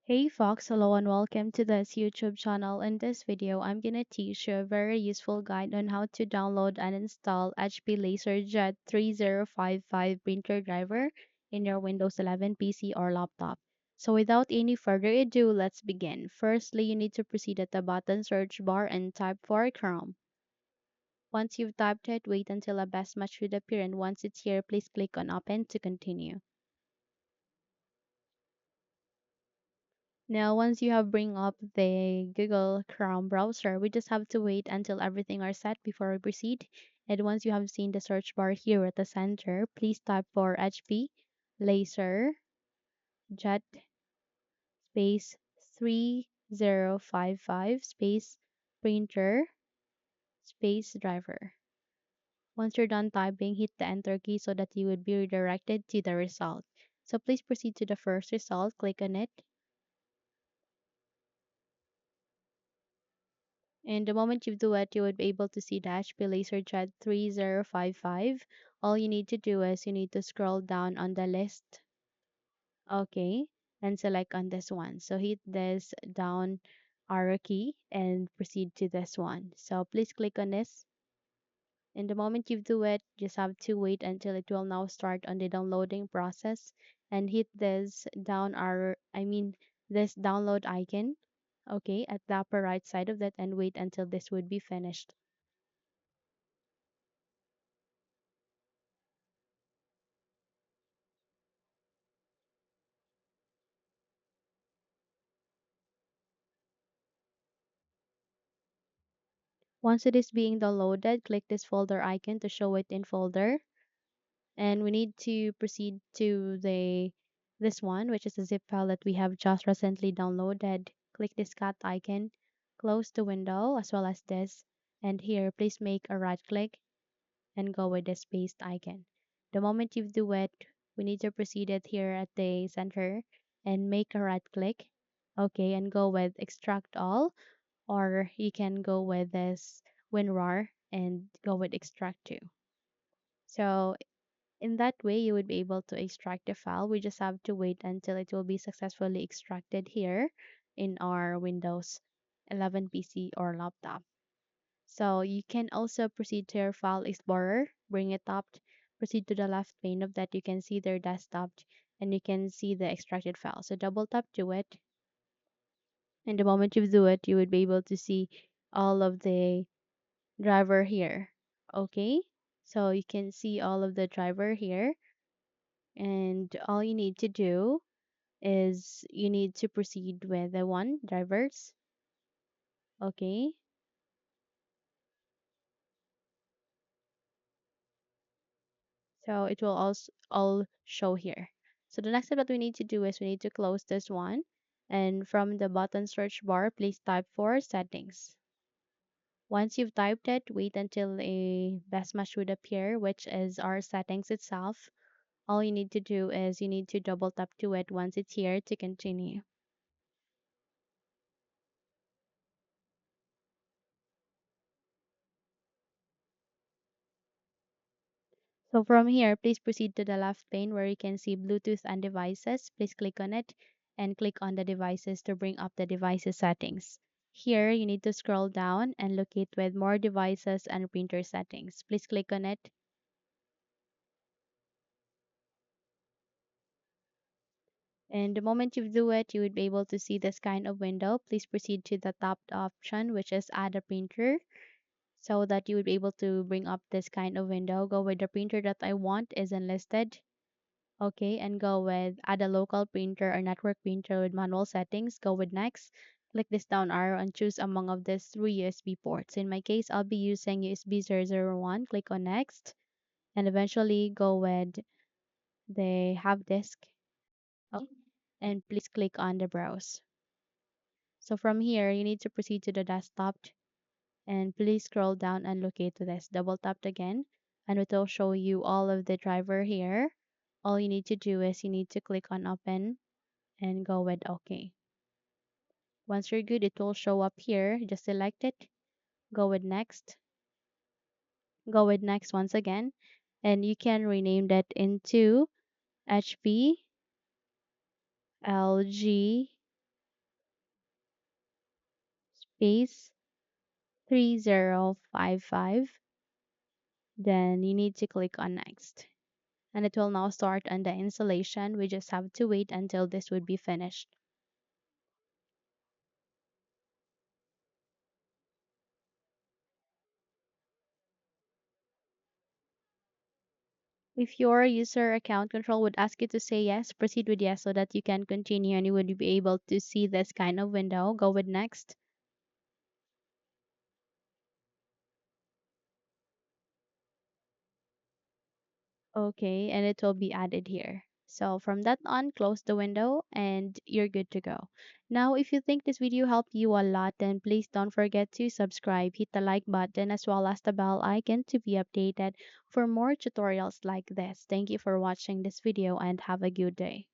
Hey Fox, hello and welcome to this YouTube channel. In this video, I'm gonna teach you a very useful guide on how to download and install HP LaserJet 3055 printer driver in your Windows 11 PC or laptop. So without any further ado, let's begin. Firstly, you need to proceed at the button search bar and type for Chrome. Once you've typed it, wait until a best match should appear, and once it's here, please click on Open to continue. Now, once you have bring up the Google Chrome browser, we just have to wait until everything are set before we proceed. And once you have seen the search bar here at the center, please type for HP LaserJet space 3055 space printer space driver. Once you're done typing, hit the enter key so that you would be redirected to the result. So please proceed to the first result, click on it. And the moment you do it, you would be able to see the HP LaserJet 3055. All you need to do is you need to scroll down on the list, okay, and select on this one. So hit this down arrow key and proceed to this one. So please click on this. And the moment you do it, just have to wait until it will now start on the downloading process and hit this down arrow, this download icon, okay, at the upper right side of that and wait until this would be finished. Once it is being downloaded, click this folder icon to show it in folder. And we need to proceed to the this one, which is a zip file that we have just recently downloaded. Click this cat icon, close the window as well as this. And here, please make a right click and go with this paste icon. The moment you do it, we need to proceed it here at the center and make a right click. Okay, and go with extract all, or you can go with this WinRAR and go with extract to. So in that way, you would be able to extract the file. We just have to wait until it will be successfully extracted here in our Windows 11 PC or laptop. So you can also proceed to your file explorer, bring it up, proceed to the left pane of that. You can see their desktop and you can see the extracted file. So double tap to it. And the moment you do it, you would be able to see all of the driver here. Okay, so you can see all of the driver here, and all you need to do is you need to proceed with the one drivers. Okay, so it will also all show here. So the next step that we need to do is we need to close this one, and from the button search bar, please type for settings. Once you've typed it, wait until a best match would appear, which is our settings itself. All you need to do is you need to double tap to it once it's here to continue. So from here, please proceed to the left pane where you can see Bluetooth and devices. Please click on it and click on the devices to bring up the devices settings. Here, you need to scroll down and locate with more devices and printer settings. Please click on it. And the moment you do it, you would be able to see this kind of window. Please proceed to the top option, which is add a printer, so that you would be able to bring up this kind of window. Go with the printer that I want is enlisted. Okay, and go with add a local printer or network printer with manual settings. Go with next. Click this down arrow and choose among of these three USB ports. In my case, I'll be using USB 001. Click on next and eventually go with the have disk. Okay, and please click on the browse. So from here, you need to proceed to the desktop and please scroll down and locate to this. Double tap again and it will show you all of the driver here. All you need to do is you need to click on open and go with OK. Once you're good, it will show up here. Just select it, go with next, go with next once again, and you can rename that into HP LG space 3055. Then you need to click on next. And it will now start on the installation. We just have to wait until this would be finished. If your user account control would ask you to say yes, proceed with yes so that you can continue and you would be able to see this kind of window. Go with next. Okay, and it will be added here. So from that on, close the window and you're good to go. Now, if you think this video helped you a lot, then please don't forget to subscribe, hit the like button as well as the bell icon to be updated for more tutorials like this. Thank you for watching this video and have a good day.